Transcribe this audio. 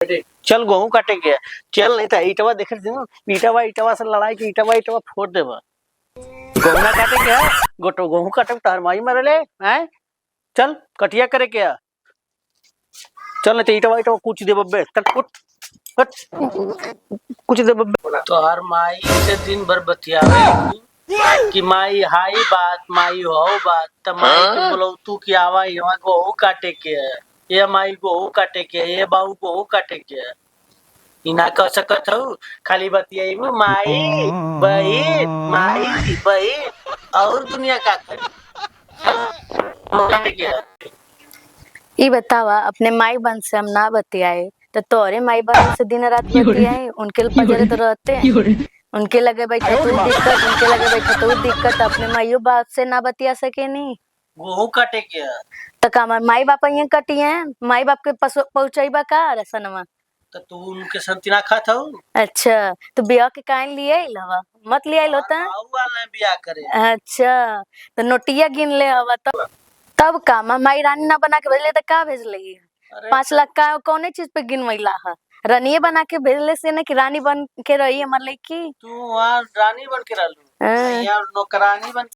चल गेहूं काटे के चल, नहीं तो ईटवा देखे ईटवा ईटवा से लड़ाई के ईटवा ईटवा फोड़ देबा। गेहूं ना काटे के गोटो गेहूं काटे तार माई मरले हैं। चल कटिया करे के चल, नहीं तो ईटवा ईटवा कुछ दे बब्बे तक कुछ दे बब्बे। तो हर माई से दिन भर बतियावे कि माई हाई बात माई हो बात, त माई के बोलो तू कि आवा यहाँ गेहूं काटे के है, ये माई गेहूं काटे के, ये बाबू गेहूं काटे के है। इना कह सकत हो खाली बतियाइबू माई बहिन माई बहिन, और दुनिया का ये बतावा अपने माई बहन से हम ना बतियाए तो तोरे माई बहन से दिन रात बतियाए, उनके पजरे तो रहते हैं, उनके लगे बैठे तू दिक्कत, उनके लगे बैठे तू दिक्कत, अपने माइयों बाप से ना बतिया सके नहीं। गेहूं काटे के तो का माई बाप यहाँ कटी है, माई बाप के पहुंचाईबा का रसनमा। तो तू उनके संतिना खात हो। अच्छा तो ब्याह के कान लिए हवा मत लिया होता ब्याह करे। अच्छा तो नोटिया गिन ले हवा तब का माई रानी ना बना के भेजले तो का भेज लगी 5 लाख का कौने चीज पे गिनवैला है। रानिये बना के भेजले से ना कि रानी बन के रही हमार लड़की। तू वहाँ रानी बन के रहलू, यहाँ नौकरानी बन